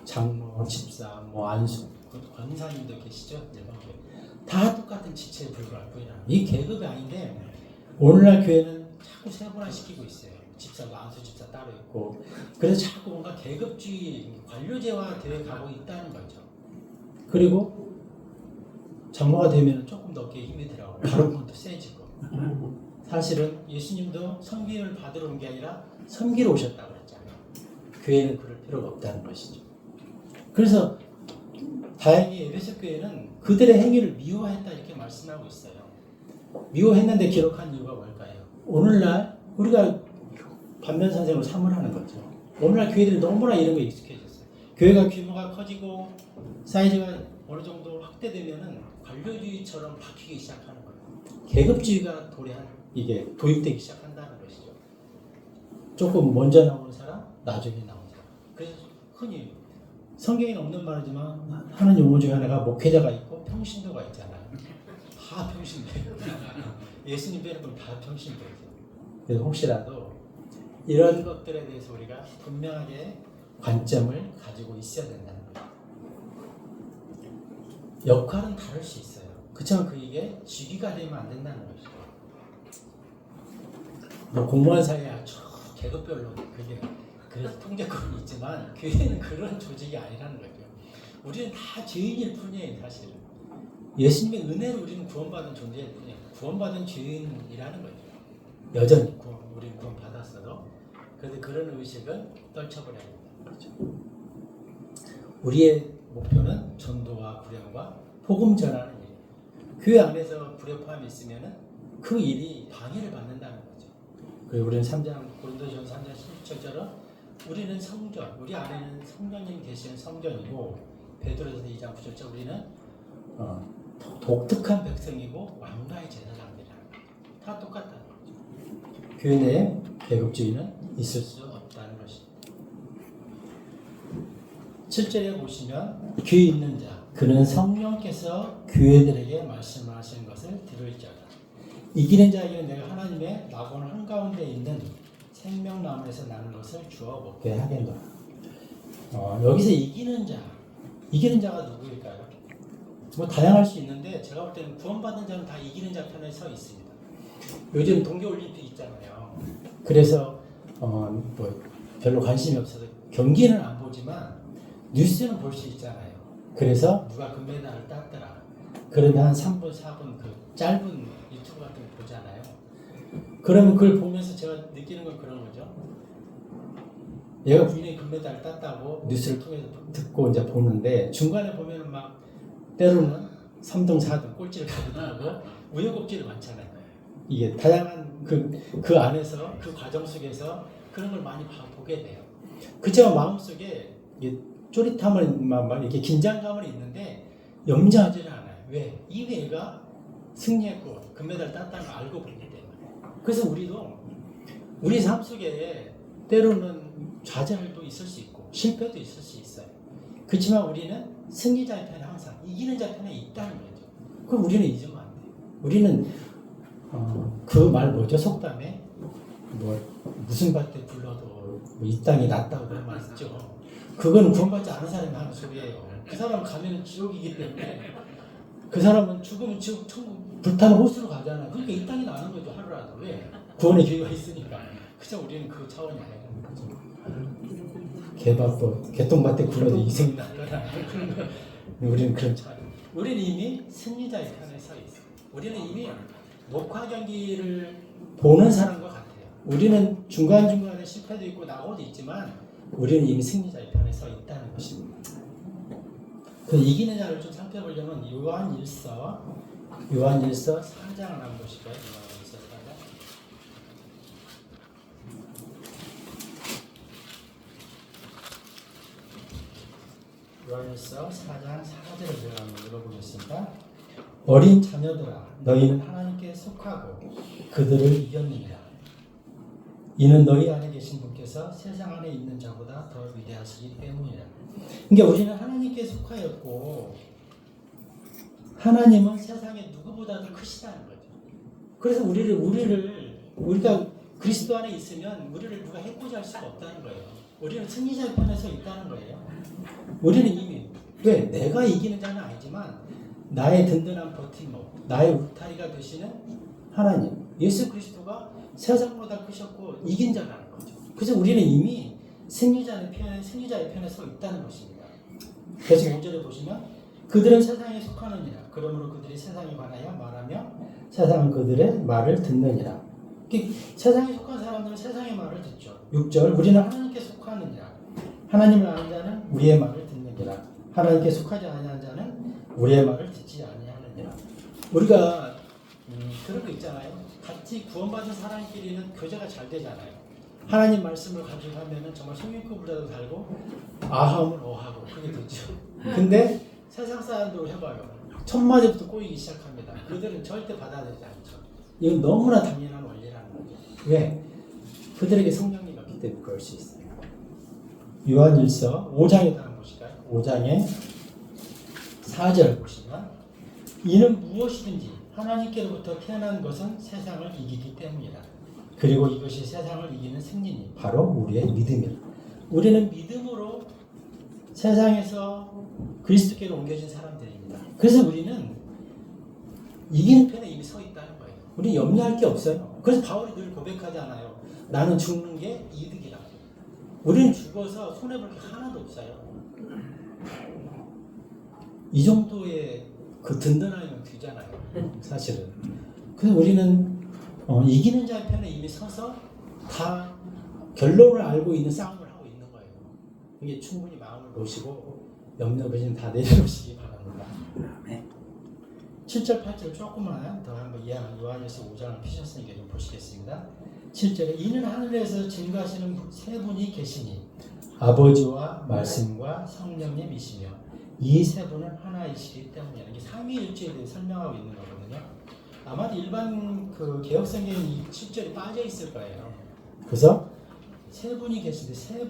장로, 집사, 뭐 안수, 권사님도 계시죠. 다 똑같은 지체에 불과할 뿐이라. 이 계급이 아닌데 오늘날 교회는 자꾸 세분화시키고 있어요. 집사도 안수 집사 따로 있고 그래서 자꾸 뭔가 계급주의 관료제화 되어 가고 있다는 거죠. 그리고 장로가 되면 조금 더 어깨에 힘이 들어가고 바로콘도 세지고 사실은 예수님도 섬김을 받으러 온 게 아니라 섬기러 오셨다고 그랬잖아요. 교회는 그럴 필요가 없다는 것이죠. 그래서 다행히 에베소 교회는 그들의 행위를 미워했다 이렇게 말씀하고 있어요. 미워했는데 기록한 이유가 뭘까요? 오늘날 우리가 반면선생으로 사물하는 거죠. 오늘날 교회들이 너무나 이런 거에 익숙해졌어요. 교회가 규모가 커지고 사이즈가 어느 정도 확대되면은 관료주의처럼 바뀌기 시작하는 거예요. 계급주의가 이게 도입되기 시작한다는 것이죠. 조금 먼저 나오는 사람, 나중에 나오는 사람. 그래서 흔히 성경에는 없는 말이지만 하는 용어 중에 하나가 목회자가 있고 평신도가 있잖아요. 다 평신도예요. 예수님 빼놓고는 다 평신도예요. 그래서 혹시라도 이런 것들에 대해서 우리가 분명하게 관점을 가지고 있어야 된다는 거예요. 역할은 다를 수 있어요. 그렇지만 그게 직위가 되면 안 된다는 거죠. 뭐 공무원 사회에 아주 계급별로 그게 그래서 통제권이 있지만 교회는 그런 조직이 아니라는 거죠. 우리는 다 죄인일 뿐이에요, 사실은. 예수님의 은혜로 우리는 구원받은 존재일 뿐이에요. 구원받은 죄인이라는 거죠. 여전히 우리는 구원받았어도 그래도 그런 의식은 떨쳐버려야 된다는 거죠. 우리의 목표는 전도와 구령과 복음 전하는 일. 교회 안에서 불협화음이 있으면은 그 일이 방해를 받는다는 거죠. 그리고 우리는 3장 고린도전서 3장 16절처럼 우리는 성전, 우리 안에는 성령님 계시는 성전이고 베드로전서 2장 9절처럼 우리는 독특한 백성이고 왕가의 제사장들이라는 거죠. 다 똑같다는 거죠. 교회 내에 계급주의는 있을 수 없다는 것입니다. 7절에 보시면 귀 있는 자, 그는 성령께서 교회들에게 말씀하시는 것을 들을지어다. 이기는 자에게는 내가 하나님의 낙원 한가운데 있는 생명나무에서 나는 것을 주어 먹게 하겠노라. 여기서 이기는 자가 누구일까요? 뭐 다양할 수 있는데 제가 볼 때는 구원받은 자는 다 이기는 자 편에 서 있습니다. 요즘 동계올림픽 있잖아요. 그래서 뭐 별로 관심이 없어서 경기는 안 보지만 뉴스는 볼 수 있잖아요. 그래서 누가 금메달을 땄더라. 그러면 한 3분, 4분 그 짧은 유튜브 같은 거 보잖아요. 그러면 그걸 보면서 제가 느끼는 건 그런 거죠. 얘가 분명히 금메달을 땄다고 뉴스를 통해서 듣고 이제 보는데 중간에 보면은 막 때로는 3등, 4등 꼴찌를 가기도 하고 우여곡절이 많잖아요. 이게 다양한 그 안에서 그 과정 속에서 그런 걸 많이 보게 돼요. 그렇지만 마음속에 쪼릿함을 막 이렇게 긴장감은 있는데 염려하지는 않아요. 왜? 이 애가 승리했고 금메달 땄다는 걸 알고 보기 때문에. 그래서 우리도 우리 삶 속에 때로는 좌절도 있을 수 있고 실패도 있을 수 있어요. 그렇지만 우리는 승리자의 편에 항상 이기는 자 편에 있다는 거죠. 그럼 우리는 잊으면 안 돼요. 우리는 그 말 뭐죠? 속담에 무슨 밭에 불러도 이 땅이 낫다고 그런 말 있죠. 그거는 구원받지 않은 사람이 하는 소리예요. 그 사람 가면 지옥이기 때문에 그 사람은 죽으면 지옥 천국 불타는 호수로 가잖아요. 그러니까 이 땅이 나는 거죠. 하루라도. 왜? 구원의 기회가 있으니까. 그죠? 우리는 그 차원이 아니라는 거죠. 개밥도 개똥밭에 굴러도 이생이 나더라. 우리는 그런 차원. 우리는 이미 승리자의 편에 서 있어요. 우리는 이미 녹화 경기를 보는 사람과 같아요. 우리는 중간중간에 실패도 있고 낙오도 있지만 우리는 이미 승리자의 편에 서 있다는 것입니다. 그 이기는 자를 좀 살펴보려면 요한일서 4장을 한번 보실까요? 요한일서 4장. 요한일서 4장 4절을 제가 한번 읽어보겠습니다. 어린 자녀들아, 너희는 하나님께 속하고 그들을 이겼느니라. 이는 너희 안에 계신 분께서 세상 안에 있는 자보다 더 위대하시기 때문이라. 그러니까 우리는 하나님께 속하였고 하나님은 세상에 누구보다도 크시다는 거죠. 그래서 우리가 그리스도 안에 있으면 우리를 누가 해코지 할 수가 없다는 거예요. 우리는 승리자의 편에 서 있다는 거예요. 우리는 이미 왜 내가 이기는 자는 아니지만 나의 든든한 버팀목, 나의 울타리가 되시는 하나님, 예수 그리스도가 세상보다 크셨고 이긴 자라는 거죠. 그래서 우리는 이미 승리자의 편에 서 있다는 것입니다. 그래서 5절에 보시면 그들은 세상에 속하느니라. 그러므로 그들이 세상에 관하여 말하며 세상은 그들의 말을 듣느니라. 세상에 속한 사람들은 세상의 말을 듣죠. 6절 우리는 하나님께 속하느니라. 하나님을 아는 자는 우리의 말을 듣느니라. 하나님께 속하지 아니하는 자는 우리의 말을 듣지 아니하느니라. 우리가 그런 거 있잖아요. 같이 구원받은 사람끼리는 교제가 잘 되잖아요. 하나님 말씀을 가지고 하면은 정말 성령급보다도 달고 아함을 어하고 그게 되죠. 근데 세상 사람들 해봐요. 첫 마디부터 꼬이기 시작합니다. 그들은 절대 받아들이지 않죠. 이건 너무나 당연한 원리라는 거죠. 왜? 그들에게 성령이 없기 때문에 그럴 수 있어요. 요한일서 5장에 한번 보실까요? 5장에 4절 보시면 이는 무엇이든지 하나님께로부터 태어난 것은 세상을 이기기 때문이다. 그리고 이것이 세상을 이기는 승리니 바로 우리의 믿음이다. 우리는 믿음으로 세상에서 그리스도께로 옮겨진 사람들입니다. 그래서 우리는 이기는 편에 이미 서 있다는 거예요. 우리는 염려할 게 없어요. 그래서 바울이 늘 고백하잖아요. 나는 죽는 게 이득이라고. 우리는 죽어서 손해볼 게 하나도 없어요. 이 정도의 그 든든함이면 되잖아요. 사실은. 그래서 우리는 이기는 자의 편에 이미 서서 다 결론을 알고 있는 싸움을 하고 있는 거예요. 이게 충분히 마음을 놓으시고 염려부심 다 내려놓으시기 바랍니다. 7절 8절 조금만 더 한번 요한일서 5장을 피셨으니까 좀 보시겠습니다. 7절에 이는 하늘에서 증거하시는 세 분이 계시니 아버지와 말씀과 성령님이시며 이 세 분은 하나이시기 때문이야. 이게 삼위일체에 대해 설명하고 있는 거거든요. 아마도 일반 그 개혁성경에 이 7절이 빠져 있을 거예요. 그래서 세 분이 계신데 세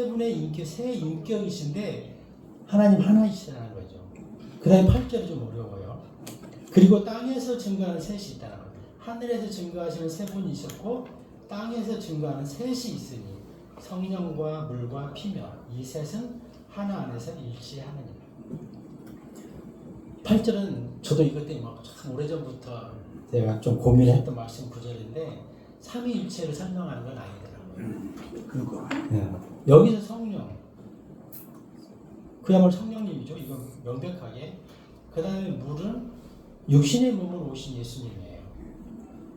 분의 인격, 세 인격이신데 하나님 하나이시라는 거죠. 그 다음에 8절이 좀 어려워요. 그리고 땅에서 증거하는 셋이 있다는 거예요. 하늘에서 증거하시는 세 분이 있었고 땅에서 증거하는 셋이 있으니 성령과 물과 피며 이 셋은 하나 안에서 일치하느니라. 8절은 저도 이것 때문에 참 오래전부터 제가 좀 고민했던 말씀 구절인데 삼위일체를 설명하는 건 아니더라고요. 그거. 네. 여기서 성령, 그야말로 성령님이죠. 이건 명백하게. 그 다음에 물은 육신의 몸으로 오신 예수님이에요.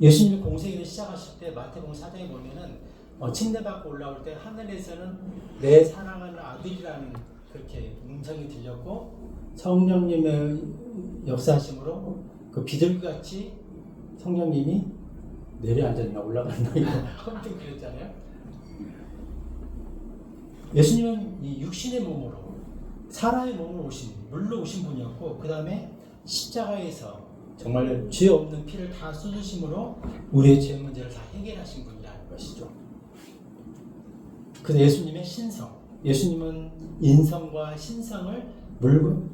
예수님이 공생애를 시작하실 때 마태복음 4장에 보면은 침례받고 올라올 때 하늘에서는 내 사랑하는 아들이라는 그렇게 음성이 들렸고 성령님의 역사하심으로 그 비둘기같이 성령님이 내려앉았나 올라갔나 이거 아무튼 그랬잖아요. 예수님은 이 육신의 몸으로 사람의 몸으로 오신 물로 오신 분이었고 그 다음에 십자가에서 정말 죄 없는 피를 다 쏟으심으로 우리의 죄 문제를 다 해결하신 분이라는 것이죠. 그래서 예수님의 신성, 예수님은 인성과 신성을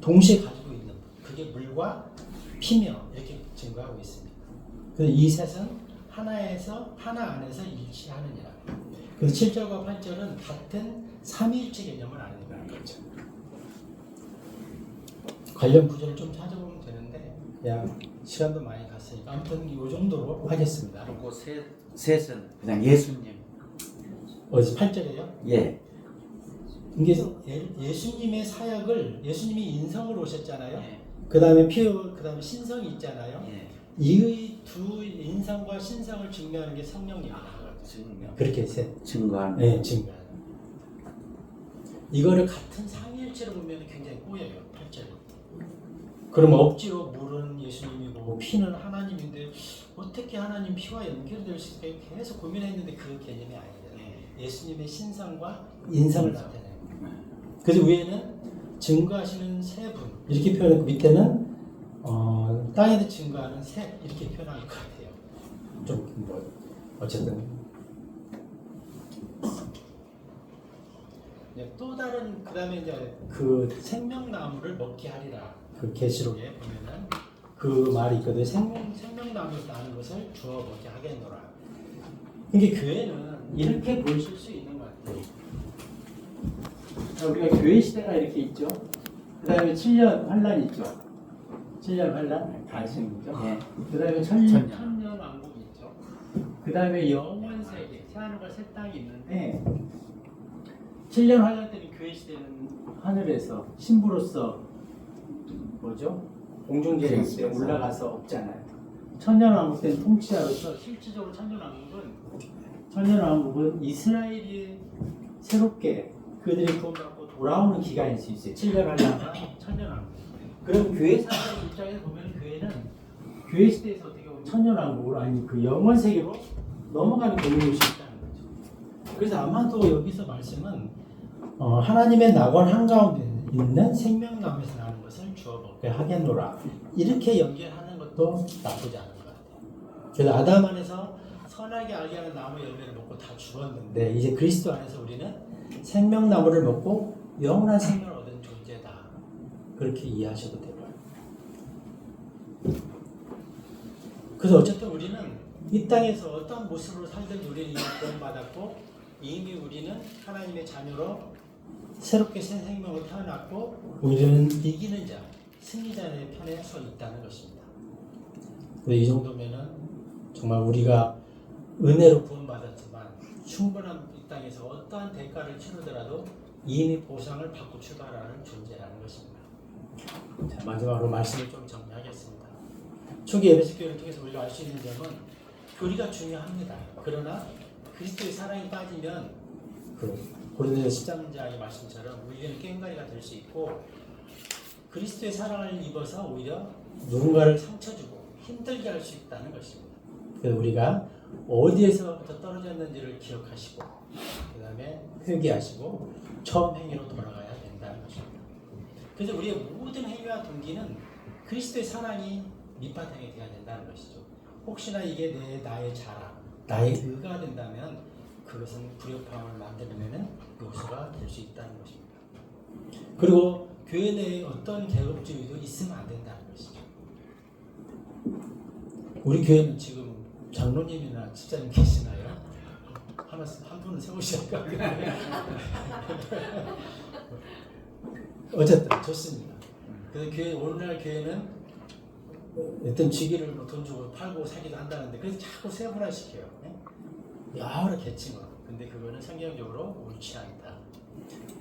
동시에 가지고 있는 분. 그게 물과 피며 이렇게 증거하고 있습니다. 그래서 이 셋은 하나 안에서 일치하느니라. 그래서 7절과 8절은 같은 삼위일체 개념을 아니라는 거죠. 관련 구절을 좀 찾아보면 되는데 그냥 시간도 많이 갔으니까 아무튼 이 정도로 하겠습니다. 그리고 셋은 그냥 예수님. 어디서 8절이에요? 예. 이게 예수님의 사역을 예수님이 인성으로 오셨잖아요. 예. 그 다음에 그 다음에 신성이 있잖아요. 예. 이 두 인성과 신성을 증명하는 게 성령님이라는 거죠. 증명. 그렇게 증거하는. 네, 증거하는. 이거를 같은 삼위일체로 보면 굉장히 꼬여요. 8절이. 그럼 억지로 물은 예수님이고 피는 하나님인데 어떻게 하나님 피와 연결될 수 있을까 계속 고민했는데 그 개념이 아니잖아요. 예수님의 신성과 인성을 나타내요. 그래서 위에는 증거하시는 세 분 이렇게 표현했고 밑에는 땅에서 증거하는 셋 이렇게 표현한 것 같아요. 좀 뭐 어쨌든 또 다른 그 다음에 이제 그 생명나무를 먹게 하리라. 그 계시록에 보면은 그 말이 있거든요. 생명나무에서 나는 것을 주어 먹게 하겠노라. 그러니까 교회는 이렇게 보실 수 있는 것 같아요. 우리가 교회 시대가 이렇게 있죠. 그 다음에 7년 환란 있죠. 7년 환란 아시는 거죠. 예. 그 다음에 천년 왕국이 있죠. 그 다음에 영원 세계 새하늘과 새 땅이 있는데 7년 환란 때는 교회 시대는 하늘에서 신부로서 뭐죠? 공중제일 때 올라가서 없잖아요. 천년 왕국 때는 통치자로서 실질적으로 천년 왕국은 이스라엘이 새롭게 그들이 구원받고 돌아오는 기간일 수 있어요. 7년 환란과 천년 왕국. 그럼 교회 사람의 입장에서 보면 교회는 교회 시대에서 어떻게 보면 천년 왕국으로 아니 그 영원 세계로 넘어가는 경우일 수 있다는 거죠. 그래서 아마도 여기서 말씀은 하나님의 낙원 한가운데 있는 생명나무에서 나는 것을 주어 먹게 하겠노라 이렇게 연결하는 것도 나쁘지 않은 것 같아요. 그래서 아담 안에서 선하게 알게 하는 나무 열매를 먹고 다 죽었는데 이제 그리스도 안에서 우리는 생명나무를 먹고 영원한 생명을 얻은 존재다. 그렇게 이해하셔도 되고요. 그래서 어쨌든 우리는 이 땅에서 어떤 모습으로 살든 우리는 이미 구원받았고 이미 우리는 하나님의 자녀로 새롭게 새 생명을 태어났고 우리는 이기는 자, 승리자의 편에 서 있다는 것입니다. 이 정도면은 정말 우리가 은혜로 구원받았지만 충분한 이 땅에서 어떠한 대가를 치르더라도 이미 보상을 받고 출발하는 존재라는 것입니다. 자, 마지막으로 말씀을 좀 정리하겠습니다. 초기 에베소 교회를 통해서 우리가 알 수 있는 점은 교리가 중요합니다. 그러나 그리스도의 사랑이 빠지면 고린도서 13장의 말씀처럼 우리는 꽹과리가 될 수 있고 그리스도의 사랑을 입어서 오히려 누군가를 상처 주고 힘들게 할 수 있다는 것입니다. 그래서 우리가 어디에서부터 떨어졌는지를 기억하시고 그 다음에 회개하시고 처음 행위로 돌아가야 된다는 것입니다. 그래서 우리의 모든 행위와 동기는 그리스도의 사랑이 밑바탕이 되어야 된다는 것이죠. 혹시나 이게 나의 자랑, 나의 의가 된다면 그것은 불협화음을 만들면 요소가 될 수 있다는 것입니다. 그리고 교회 내에 어떤 계급주의도 있으면 안 된다는 것이죠. 우리 교회는 지금 장로님이나 집사님 계시나요? 한 분은 세우실까? 어쨌든 좋습니다. 그래서 교회, 오늘날 교회는 어떤 직위를 돈 주고 팔고 사기도 한다는데 그래서 자꾸 세분화시켜요. 여러 계층으로. 근데 그거는 성경적으로 옳지 않다.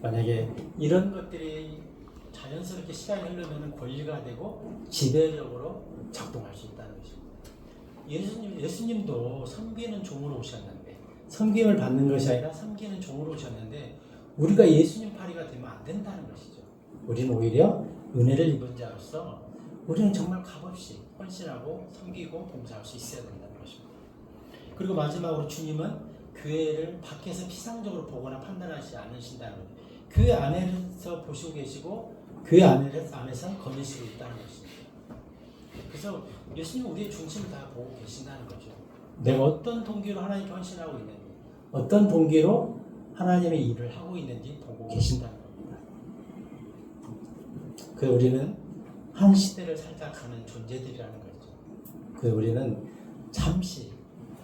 만약에 이런 것들이 자연스럽게 시간이 흐르면 권리가 되고 지배력으로 작동할 수 있다는 것입니다. 예수님도 섬기는 종으로 오셨는데 섬김을 받는 것이 아니라 섬기는 종으로 오셨는데 우리가 예수님 파리가 되면 안 된다는 것이죠. 우리는 오히려 은혜를 입은 자로서 우리는 정말 값없이 헌신하고 섬기고 봉사할 수 있어야 된다는 것입니다. 그리고 마지막으로 주님은 교회를 밖에서 피상적으로 보거나 판단하지 않으신다는 거예요. 교회 안에서 보시고 계시고 교회 안에서 거니시고 있다는 것입니다. 그래서 예수님은 우리의 중심을 다 보고 계신다는 거죠. 내가 어떤 동기로 하나님께 헌신하고 있는지 어떤 동기로 하나님의 일을 하고 있는지 보고 계신다는 겁니다. 그 우리는 한 시대를 살다 가는 존재들이라는 거죠. 그 우리는 잠시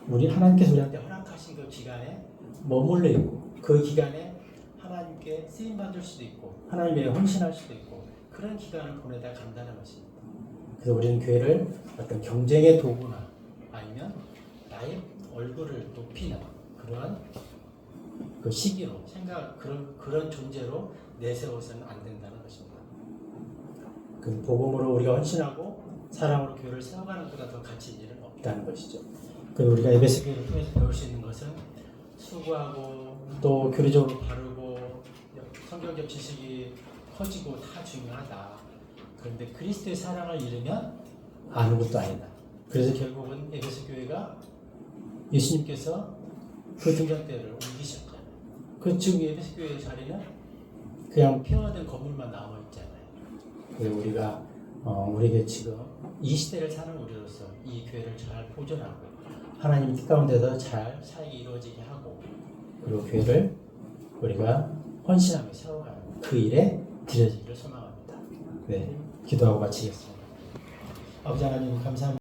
우리 하나님께서 우리한테 허락하신 그 기간에 머물러 있고 그 기간에 하나님께 쓰임 받을 수도 있고 하나님께 헌신할 수도 있고 그런 기간을 보내다 간다는 것입니다. 그래서 우리는 교회를 어떤 경쟁의 도구나 아니면 나의 얼굴을 높이는 그런 그 시기로 그런 존재로 내세워서는 안 된다는 것입니다. 그 복음으로 우리가 헌신하고 사랑으로 교회를 세워가는 것보다 더 가치 있는 일은 없다는 것이죠. 그리고 우리가 에베소 교회를 통해서 배울 수 있는 것은 수고하고 또 교리적으로 바르고 성경적 지식이 커지고 다 중요하다. 그런데 그리스도의 사랑을 잃으면 아무것도 아니다. 그래서 결국은 에베소 교회가 예수님께서 그 등잔대를 옮기셨잖아요. 그 지금 에베소 교회의 자리는 그냥 폐허된 건물만 남아 있잖아요. 그래서 우리가 우리에게 지금 이 시대를 사는 우리로서 이 교회를 잘 보존하고 하나님 뜻 가운데서 잘 사역이 이루어지게 하고 그리고 교회를 우리가 헌신하며 세워가는 그 일에 드려지기를 소망합니다. 네, 기도하고 마치겠습니다. 아버지 하나님 감사합니다.